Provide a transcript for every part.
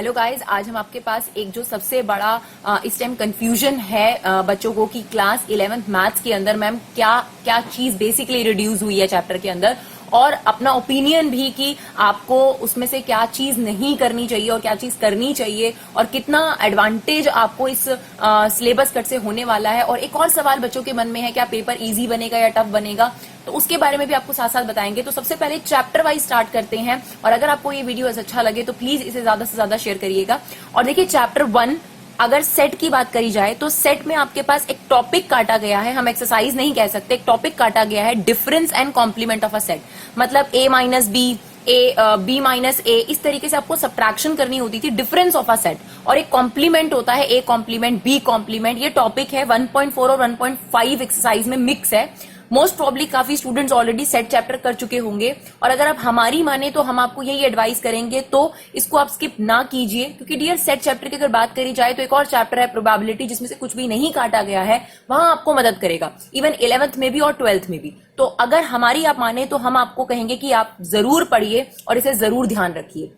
Hello guys, आज हम आपके पास एक जो सबसे बड़ा इस टाइम कंफ्यूजन है बच्चों को कि क्लास 11th मैथ्स के अंदर मैम क्या क्या चीज बेसिकली रिड्यूस हुई है चैप्टर के अंदर, और अपना ओपिनियन भी कि आपको उसमें से क्या चीज नहीं करनी चाहिए और क्या चीज करनी चाहिए और कितना एडवांटेज आपको इस सिलेबस कट से होने वाला है। और एक और सवाल बच्चों के मन में है, क्या पेपर इजी बनेगा या टफ बनेगा, तो उसके बारे में भी आपको साथ साथ बताएंगे। तो सबसे पहले चैप्टर वाइज स्टार्ट करते हैं, और अगर आपको ये वीडियो अच्छा लगे तो प्लीज इसे ज्यादा से ज्यादा शेयर करिएगा। और देखिए, चैप्टर 1 अगर सेट की बात करी जाए तो सेट में आपके पास एक टॉपिक काटा गया है, हम एक्सरसाइज नहीं कह सकते, एक टॉपिक काटा गया है, difference and complement of a set. मतलब a minus B, B minus A, इस तरीके से आपको सब्ट्रैक्शन करनी होती थी डिफरेंस ऑफ अ सेट। और एक कॉम्प्लीमेंट होता है, ए कॉम्प्लीमेंट बी कॉम्प्लीमेंट। ये टॉपिक है 1.4 और 1.5 एक्सरसाइज में मिक्स है। मोस्ट प्रॉब्ली काफी स्टूडेंट्स ऑलरेडी सेट चैप्टर कर चुके होंगे, और अगर आप हमारी माने तो हम आपको यही एडवाइस करेंगे, तो इसको आप स्किप ना कीजिए। क्योंकि डियर, सेट चैप्टर की अगर बात करी जाए तो एक और चैप्टर है प्रोबेबिलिटी, जिसमें से कुछ भी नहीं काटा गया है, वहां आपको मदद करेगा, इवन 11th में भी और 12th में भी। तो अगर हमारी आप माने तो हम आपको कहेंगे कि आप जरूर पढ़िए और इसे जरूर ध्यान रखिए।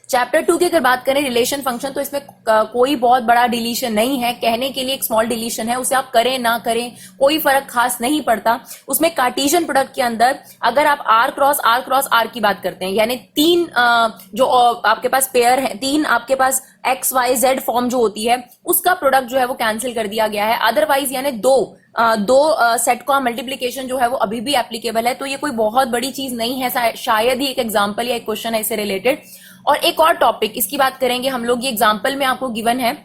चैप्टर 2 की अगर बात करें रिलेशन फंक्शन, तो इसमें कोई बहुत बड़ा डिलीशन नहीं है, कहने के लिए एक स्मॉल डिलीशन है, उसे आप करें ना करें कोई फर्क खास नहीं पड़ता। उसमें कार्टेशियन प्रोडक्ट के अंदर अगर आप आर क्रॉस आर की बात करते हैं, यानी तीन जो आपके पास पेयर है, तीन आपके पास एक्स वाई जेड फॉर्म जो होती है, उसका प्रोडक्ट जो है वो कैंसिल कर दिया गया है। अदरवाइज यानी दो सेट का मल्टीप्लीकेशन जो है वो अभी भी एप्लीकेबल है। तो ये कोई बहुत बड़ी चीज नहीं है, शायद ही एक एग्जाम्पल या एक क्वेश्चन है इससे रिलेटेड। और एक और टॉपिक इसकी बात करेंगे हम लोग, ये एग्जाम्पल में आपको गिवन है,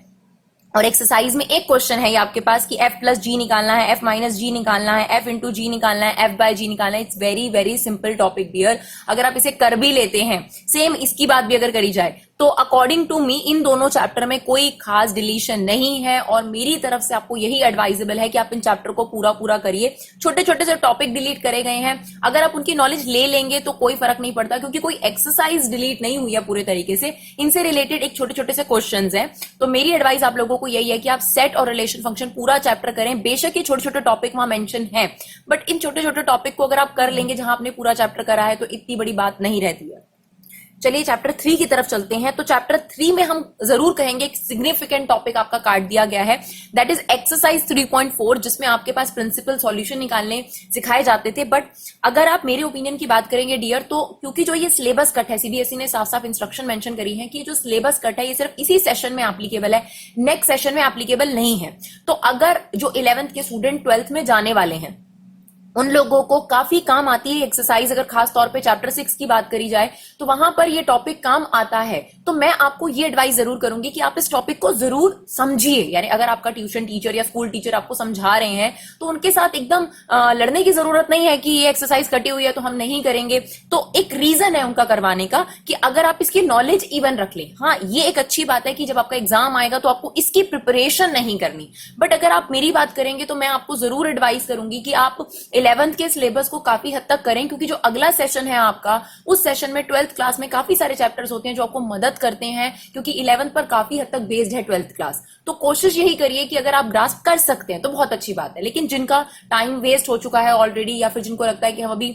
और एक्सरसाइज में एक क्वेश्चन है ये आपके पास कि f प्लस जी निकालना है, f माइनस जी निकालना है, f इंटू जी निकालना है, f बाय जी निकालना है। It's very very simple topic dear. अगर आप इसे कर भी लेते हैं, सेम इसकी बात भी अगर करी जाए, तो अकॉर्डिंग टू मी इन दोनों चैप्टर में कोई खास डिलीशन नहीं है, और मेरी तरफ से आपको यही एडवाइजेबल है कि आप इन चैप्टर को पूरा करइए। छोटे छोटे से टॉपिक डिलीट करे गए हैं, अगर आप उनकी नॉलेज ले लेंगे तो कोई फर्क नहीं पड़ता, क्योंकि कोई एक्सरसाइज डिलीट नहीं हुई है पूरे तरीके से, इनसे रिलेटेड एक छोटे छोटे से क्वेश्चन है। तो मेरी एडवाइस आप लोगों को यही है कि आप सेट और रिलेशन फंक्शन पूरा चैप्टर करें। बेशक ये छोटे छोटे टॉपिक वहां मेंशन है, बट इन छोटे छोटे टॉपिक को अगर आप कर लेंगे जहां आपने पूरा चैप्टर करा है, तो इतनी बड़ी बात नहीं रहती है। चलिए चैप्टर 3 की तरफ चलते हैं। तो चैप्टर 3 में हम जरूर कहेंगे एक सिग्निफिकेंट टॉपिक आपका काट दिया गया है, दैट इज एक्सरसाइज 3.4, जिसमें आपके पास प्रिंसिपल सॉल्यूशन निकालने सिखाए जाते थे। बट अगर आप मेरे ओपिनियन की बात करेंगे डियर, तो क्योंकि जो ये सिलेबस कट है, सीबीएसई ने साफ साफ इंस्ट्रक्शन मेंशन करी है कि जो सिलेबस कट है ये सिर्फ इसी सेशन में एप्लीकेबल है, नेक्स्ट सेशन में एप्लीकेबल नहीं है। तो अगर जो 11th के स्टूडेंट 12th में जाने वाले हैं, उन लोगों को काफी काम आती है एक्सरसाइज। अगर खास तौर पे चैप्टर 6 की बात करी जाए तो वहां पर ये टॉपिक काम आता है। तो मैं आपको ये एडवाइस जरूर करूंगी कि आप इस टॉपिक को जरूर समझिए। यानी अगर आपका ट्यूशन टीचर या स्कूल टीचर आपको समझा रहे हैं, तो उनके साथ एकदम लड़ने की जरूरत नहीं है कि ये एक्सरसाइज कटी हुई है तो हम नहीं करेंगे। तो एक रीजन है उनका करवाने का कि अगर आप इसकी नॉलेज इवन रख लें। हाँ, ये एक अच्छी बात है कि जब आपका एग्जाम आएगा तो आपको इसकी प्रिपरेशन नहीं करनी। बट अगर आप मेरी बात करेंगे तो मैं आपको जरूर एडवाइस करूंगी कि आप 11th के सिलेबस को काफी हद तक करें, क्योंकि जो अगला सेशन है आपका, उस सेशन में 12th क्लास में काफी सारे चैप्टर्स होते हैं जो आपको मदद करते हैं, क्योंकि 11th पर काफी हद तक बेस्ड है 12th क्लास। तो कोशिश यही करिए कि अगर आप ग्रास्प कर सकते हैं तो बहुत अच्छी बात है, लेकिन जिनका टाइम वेस्ट हो चुका है ऑलरेडी, या फिर जिनको लगता है कि हम अभी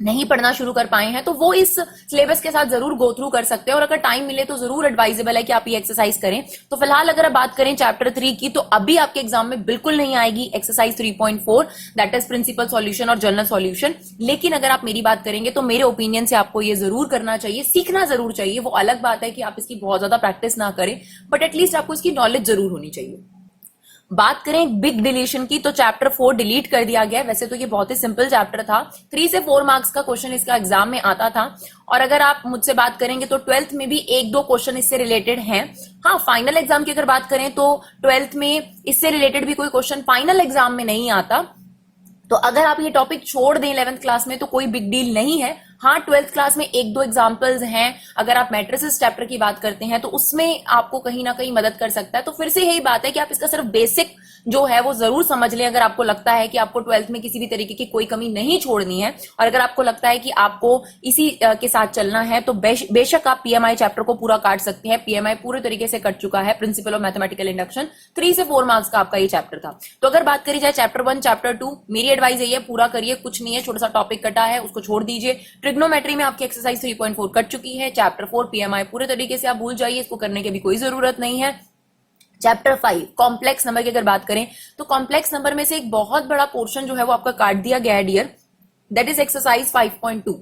नहीं पढ़ना शुरू कर पाए हैं, तो वो इस सिलेबस के साथ जरूर गो थ्रू कर सकते हैं। और अगर टाइम मिले तो जरूर एडवाइजेबल है कि आप ये एक्सरसाइज करें। तो फिलहाल अगर आप बात करें चैप्टर 3 की, तो अभी आपके एग्जाम में बिल्कुल नहीं आएगी exercise 3.4, that is principle solution और जनरल सॉल्यूशन। लेकिन अगर आप मेरी बात करेंगे तो मेरे ओपिनियन से आपको ये जरूर करना चाहिए, सीखना जरूर चाहिए। वो अलग बात है कि आप इसकी बहुत ज्यादा प्रैक्टिस ना करें, बट एटलीस्ट आपको इसकी नॉलेज जरूर होनी चाहिए। बात करें बिग डिलीशन की, तो चैप्टर 4 डिलीट कर दिया गया। वैसे तो ये बहुत ही सिंपल चैप्टर था, 3 से 4 मार्क्स का क्वेश्चन इसका एग्जाम में आता था। और अगर आप मुझसे बात करेंगे तो 12th में भी एक दो क्वेश्चन इससे रिलेटेड हैं। हाँ, फाइनल एग्जाम की अगर बात करें तो 12th में इससे रिलेटेड भी कोई क्वेश्चन फाइनल एग्जाम में नहीं आता। तो अगर आप ये टॉपिक छोड़ दें 11th क्लास में तो कोई बिग डील नहीं है। हाँ, 12th क्लास में एक दो एग्जांपल्स हैं। अगर आप मैट्रिसेस चैप्टर की बात करते हैं तो उसमें आपको कहीं ना कहीं मदद कर सकता है। तो फिर से यही बात है कि आप इसका सिर्फ बेसिक जो है वो जरूर समझ लें। अगर आपको लगता है कि आपको 12th में किसी भी तरीके की कोई कमी नहीं छोड़नी है और अगर आपको लगता है कि आपको इसी के साथ चलना है तो बेशक आप पीएमआई चैप्टर को पूरा काट सकते हैं। पीएमआई पूरे तरीके से कट चुका है। प्रिंसिपल ऑफ मैथमेटिकल इंडक्शन 3 से 4 मार्क्स का आपका ये चैप्टर था। तो अगर बात करी जाए चैप्टर 1 चैप्टर 2, मेरी एडवाइस यही है पूरा करिए, कुछ नहीं है, छोटा सा टॉपिक कटा है उसको छोड़ दीजिए। ट्रिग्नोमेट्री में आपकी एक्सरसाइज 3.4 कट चुकी है। चैप्टर 4 पीएमआई पूरे तरीके से आप भूल जाइए, इसको करने की भी कोई जरूरत नहीं है। चैप्टर 5 कॉम्प्लेक्स नंबर की अगर बात करें तो कॉम्प्लेक्स नंबर में से एक बहुत बड़ा पोर्शन जो है वो आपका काट दिया गया है डियर, दैट इज एक्सरसाइज 5.2।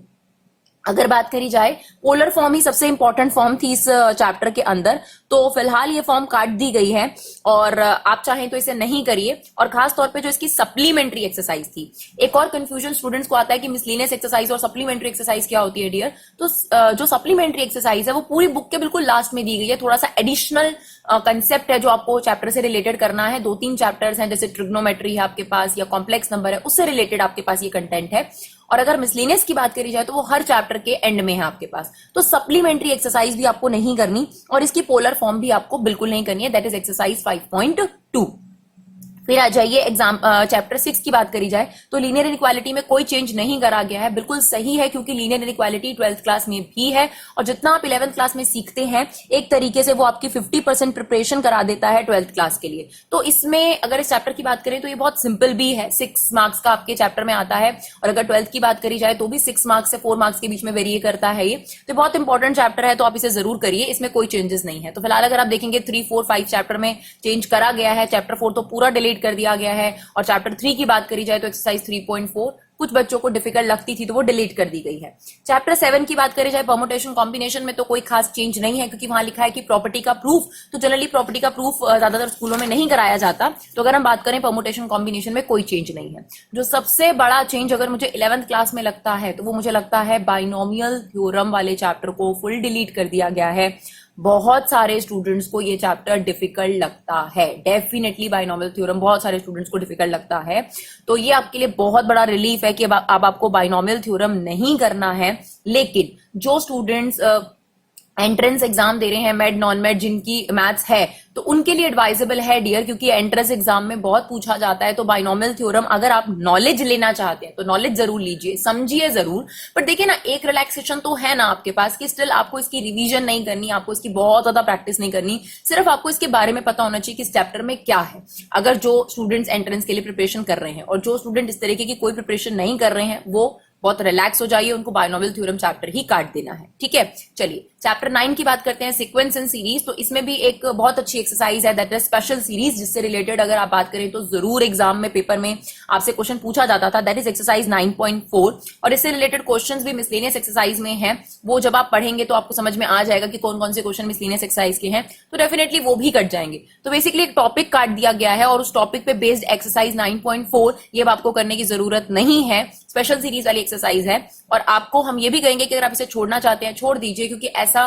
अगर बात करी जाए पोलर फॉर्म ही सबसे इंपॉर्टेंट फॉर्म थी इस चैप्टर के अंदर, तो फिलहाल ये फॉर्म काट दी गई है और आप चाहें तो इसे नहीं करिए। और खास तौर पे जो इसकी सप्लीमेंट्री एक्सरसाइज थी, एक और कंफ्यूजन स्टूडेंट्स को आता है कि मिसलिनियस एक्सरसाइज और सप्लीमेंट्री एक्सरसाइज क्या होती है डियर। तो जो सप्लीमेंट्री एक्सरसाइज है वो पूरी बुक के बिल्कुल लास्ट में दी गई है। थोड़ा सा एडिशनल कंसेप्ट है जो आपको चैप्टर से रिलेटेड करना है। 2-3 चैप्टर्स हैं, जैसे ट्रिग्नोमेट्री है आपके पास या कॉम्प्लेक्स नंबर है, उससे रिलेटेड आपके पास ये कंटेंट है। और अगर मिसलिनियस की बात करी जाए तो वो हर चैप्टर के एंड में है आपके पास। तो सप्लीमेंट्री एक्सरसाइज भी आपको नहीं करनी और इसकी पोलर फॉर्म भी आपको बिल्कुल नहीं करनी है, दैट इज एक्सरसाइज 5.2। फिर आ जाइए एग्जाम चैप्टर 6 की बात करी जाए तो लीनियर इनइक्वालिटी में कोई चेंज नहीं करा गया है, बिल्कुल सही है, क्योंकि लीनियर इनइक्वालिटी 12th क्लास में भी है और जितना आप 11th क्लास में सीखते हैं एक तरीके से वो आपकी 50% प्रिपरेशन करा देता है 12th क्लास के लिए। तो इसमें अगर इस चैप्टर की बात करें तो ये बहुत सिंपल भी है, 6 मार्क्स का आपके चैप्टर में आता है और अगर 12th की बात करी जाए तो भी 6 मार्क्स से 4 मार्क्स के बीच में वेरी करता है ये। तो बहुत इंपॉर्टेंट चैप्टर है, तो आप इसे जरूर करिए, इसमें कोई चेंजेस नहीं है। तो फिलहाल अगर आप देखेंगे 3, 4, 5 चैप्टर में चेंज करा गया है, चैप्टर 4 तो पूरा डिलीट कर दिया गया है और चैप्टर 3 की बात करी जाए तो एक्सरसाइज 3.4 कुछ बच्चों को डिफिकल्ट लगती थी तो वो डिलीट कर दी गई है। चैप्टर 7 की बात करी जाए परमुटेशन कॉम्बिनेशन में तो कोई खास चेंज नहीं है, क्योंकि वहां लिखा है कि प्रॉपर्टी का प्रूफ, तो जनरली प्रॉपर्टी का प्रूफ ज्यादातर स्कूलों में नहीं कराया जाता। तो अगर हम बात करें परमुटेशन कॉम्बिनेशन में कोई चेंज नहीं है। जो सबसे बड़ा चेंज अगर मुझे 11th क्लास में लगता है तो वो मुझे लगता है बाइनोमियल थ्योरम वाले चैप्टर को फुल डिलीट कर दिया गया है। बहुत सारे स्टूडेंट्स को ये चैप्टर डिफिकल्ट लगता है, डेफिनेटली बाइनोमियल थ्योरम बहुत सारे स्टूडेंट्स को डिफिकल्ट लगता है। तो ये आपके लिए बहुत बड़ा रिलीफ है कि अब आपको बाइनोमियल थ्योरम नहीं करना है। लेकिन जो स्टूडेंट्स एंट्रेंस एग्जाम दे रहे हैं, मेड नॉन मेड, जिनकी मैथ्स है, तो उनके लिए एडवाइजेबल है डियर, क्योंकि एंट्रेंस एग्जाम में बहुत पूछा जाता है। तो बाइनोमियल थ्योरम अगर आप नॉलेज लेना चाहते हैं तो नॉलेज जरूर लीजिए, समझिए जरूर, पर देखिए ना एक रिलैक्सेशन तो है ना आपके पास कि स्टिल आपको इसकी रिवीजन नहीं करनी, आपको इसकी बहुत ज्यादा प्रैक्टिस नहीं करनी, सिर्फ आपको इसके बारे में पता होना चाहिए कि इस चैप्टर में क्या है। अगर जो स्टूडेंट्स एंट्रेंस के लिए प्रिपरेशन कर रहे हैं और जो स्टूडेंट इस तरीके की कोई प्रिपरेशन नहीं कर रहे हैं वो बहुत रिलैक्स हो जाइए, उनको बाइनोमियल थ्योरम चैप्टर ही काट देना है, ठीक है। चलिए चैप्टर 9 की बात करते हैं, सीक्वेंस एंड सीरीज। तो इसमें भी एक बहुत अच्छी एक्सरसाइज है, दैट इज स्पेशल सीरीज, जिससे रिलेटेड अगर आप बात करें तो जरूर एग्जाम में पेपर में आपसे क्वेश्चन पूछा जाता था, दैट इज एक्सरसाइज 9.4। और इससे रिलेटेड क्वेश्चंस भी मिसलेनियस एक्सरसाइज में है, वो जब आप पढ़ेंगे तो आपको समझ में आ जाएगा कि कौन कौन से क्वेश्चन मिसलेनियस एक्सरसाइज के हैं, तो डेफिनेटली वो भी कट जाएंगे। तो बेसिकली एक टॉपिक काट दिया गया है और उस टॉपिक पे बेस्ड एक्सरसाइज 9.4 ये अब आपको करने की जरूरत नहीं है, स्पेशल सीरीज वाली एक्सरसाइज है। और आपको हम ये भी कहेंगे कि अगर आप इसे छोड़ना चाहते हैं छोड़ दीजिए, क्योंकि ऐसा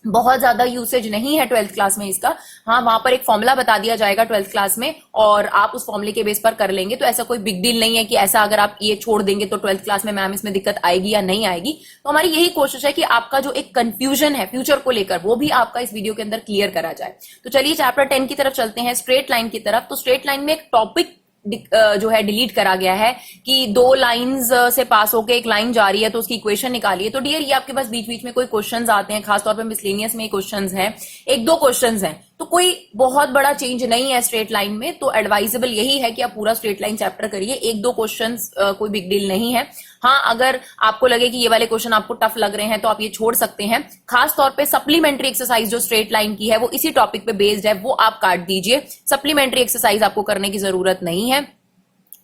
बहुत ज्यादा यूसेज नहीं है 12th क्लास में इसका। हाँ, वहां पर एक फॉर्मूला बता दिया जाएगा 12th क्लास में और आप उस फॉर्मूले के बेस पर कर लेंगे, तो ऐसा कोई बिग डील नहीं है कि ऐसा अगर आप ये छोड़ देंगे तो 12th क्लास में मैम इसमें दिक्कत आएगी या नहीं आएगी। तो हमारी यही कोशिश है कि आपका जो एक कंफ्यूजन है फ्यूचर को लेकर वो भी आपका इस वीडियो के अंदर क्लियर करा जाए। तो चलिए चैप्टर 10 की तरफ चलते हैं, स्ट्रेट लाइन की तरफ। तो स्ट्रेट लाइन में एक टॉपिक जो है डिलीट करा गया है कि 2 लाइंस से पास होकर एक लाइन जा रही है तो उसकी इक्वेशन निकालिए। तो डियर ये आपके पास बीच बीच में कोई क्वेश्चंस आते हैं, खासतौर पे मिसलेनियस में क्वेश्चंस हैं, 1-2 क्वेश्चंस हैं, तो कोई बहुत बड़ा चेंज नहीं है स्ट्रेट लाइन में। तो एडवाइजेबल यही है कि आप पूरा स्ट्रेट लाइन चैप्टर करिए, 1-2 क्वेश्चंस कोई बिग डील नहीं है। हाँ, अगर आपको लगे कि ये वाले क्वेश्चन आपको टफ लग रहे हैं तो आप ये छोड़ सकते हैं। खास तौर पे सप्लीमेंट्री एक्सरसाइज जो स्ट्रेट लाइन की है वो इसी टॉपिक पे बेस्ड है, वो आप काट दीजिए। सप्लीमेंट्री एक्सरसाइज आपको करने की जरूरत नहीं है,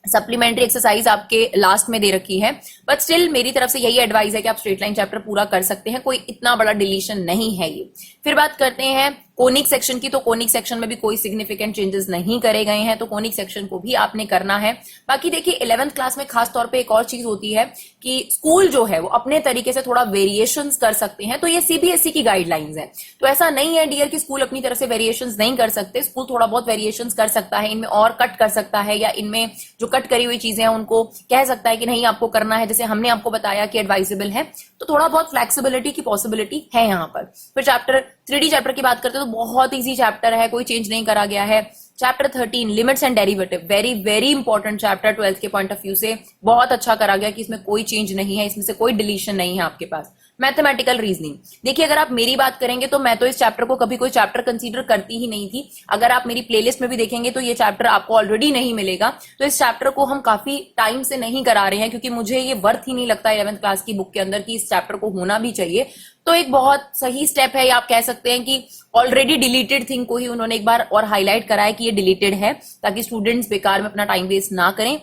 सप्लीमेंट्री एक्सरसाइज आपके लास्ट में दे रखी है, बट स्टिल मेरी तरफ से यही एडवाइस है कि आप स्ट्रेट लाइन चैप्टर पूरा कर सकते हैं, कोई इतना बड़ा डिलीशन नहीं है ये। फिर बात करते हैं कोनिक सेक्शन की। तो कोनिक सेक्शन में भी कोई सिग्निफिकेंट चेंजेस नहीं करे गए हैं, तो कोनिक सेक्शन को भी आपने करना है। बाकी देखिए 11th क्लास में खास तौर पे एक और चीज होती है कि स्कूल जो है वो अपने तरीके से थोड़ा वेरिएशंस कर सकते हैं, तो ये सीबीएसई की गाइडलाइंस है। तो ऐसा नहीं है डियर कि स्कूल अपनी तरफ से वेरिएशंस नहीं कर सकते, स्कूल थोड़ा बहुत वेरिएशंस कर सकता है, इनमें और कट कर सकता है या इनमें जो कट करी हुई चीजें हैं उनको कह सकता है कि नहीं आपको करना है, जैसे हमने आपको बताया कि एडवाइजेबल है। तो थोड़ा बहुत फ्लेक्सिबिलिटी की पॉसिबिलिटी है यहाँ पर। फिर चैप्टर 3D चैप्टर की बात करते हैं तो बहुत इजी चैप्टर है, कोई चेंज नहीं करा गया है। Chapter 13 limits and derivative, very very important chapter 12th के पॉइंट ऑफ व्यू से। बहुत अच्छा करा गया कि इसमें कोई चेंज नहीं है, इसमें से कोई डिलीशन नहीं है आपके पास। मैथमेटिकल रीजनिंग, देखिए अगर आप मेरी बात करेंगे तो मैं तो इस चैप्टर को कभी कोई चैप्टर कंसीडर करती ही नहीं थी। अगर आप मेरी प्लेलिस्ट में भी देखेंगे तो ये चैप्टर आपको ऑलरेडी नहीं मिलेगा। तो इस चैप्टर को हम काफी टाइम से नहीं करा रहे हैं, क्योंकि मुझे ये वर्थ ही नहीं लगता 11th क्लास की बुक के अंदर कि इस चैप्टर को होना भी चाहिए। तो एक बहुत सही स्टेप है, आप कह सकते हैं कि ऑलरेडी डिलीटेड थिंग को ही उन्होंने एक बार और हाईलाइट करा है कि ये डिलीटेड है, ताकि स्टूडेंट्स बेकार में अपना टाइम वेस्ट ना करें।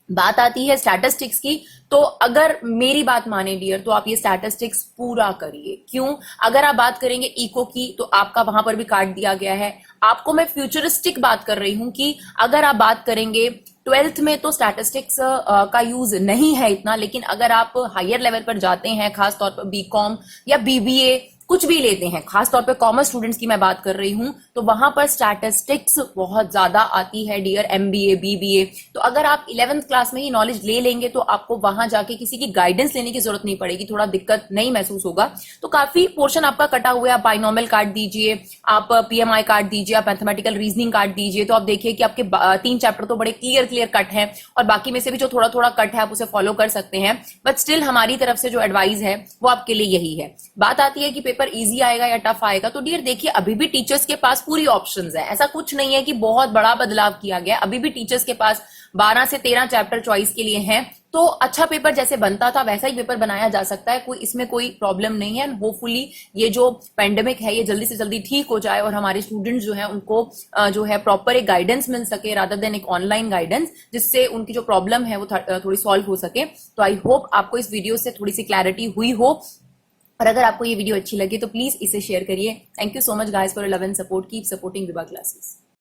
बात आती है स्टैटिस्टिक्स की, तो अगर मेरी बात माने डियर तो आप ये स्टैटिस्टिक्स पूरा करिए। क्यों? अगर आप बात करेंगे इको की तो आपका वहां पर भी काट दिया गया है। आपको मैं फ्यूचरिस्टिक बात कर रही हूं कि अगर आप बात करेंगे 12th में तो स्टैटिस्टिक्स का यूज नहीं है इतना, लेकिन अगर आप हायर लेवल पर जाते हैं, खासतौर पर बीकॉम या बीबीए कुछ भी लेते हैं, खासतौर पे कॉमर्स स्टूडेंट्स की मैं बात कर रही हूं, तो वहां पर स्टैटिस्टिक्स बहुत ज्यादा आती है डियर, एमबीए बीबीए। तो अगर आप 11th क्लास में ही नॉलेज ले लेंगे तो आपको वहां जाके किसी की गाइडेंस लेने की जरूरत नहीं पड़ेगी, थोड़ा दिक्कत नहीं महसूस होगा। तो काफी पोर्शन आपका कटा हुआ है। आप बाइनोमियल काट दीजिए, आप पीएमआई काट दीजिए, आप मैथमेटिकल रीजनिंग काट दीजिए, तो आप देखिए कि आपके 3 चैप्टर तो बड़े क्लियर कट है, और बाकी में से भी जो थोड़ा थोड़ा कट है आप उसे फॉलो कर सकते हैं। बट स्टिल हमारी तरफ से जो एडवाइस है वो आपके लिए यही है। बात आती है कि पेपर इजी आएगा या टफ आएगा, तो डियर देखिए अभी भी टीचर्स के पास पूरी ऑप्शंस है। ऐसा कुछ नहीं है कि बहुत बड़ा बदलाव किया गया, अभी भी टीचर्स के पास 12 से 13 चैप्टर चॉइस के लिए हैं। तो अच्छा पेपर जैसे बनता था वैसा ही पेपर बनाया जा सकता है, कोई इसमें कोई प्रॉब्लम नहीं है। होपफुली ये जो पेंडेमिक है ये जल्दी से जल्दी ठीक हो जाए और हमारे स्टूडेंट्स जो है उनको जो है प्रॉपर एक गाइडेंस मिल सके, रादर देन एक ऑनलाइन गाइडेंस, जिससे उनकी जो प्रॉब्लम है वो थोड़ी सॉल्व हो सके। तो आई होप आपको इस वीडियो से थोड़ी सी क्लैरिटी हुई हो, और अगर आपको ये वीडियो अच्छी लगी तो प्लीज इसे शेयर करिए। Thank you so much guys for your love and support. Keep supporting Vibha classes.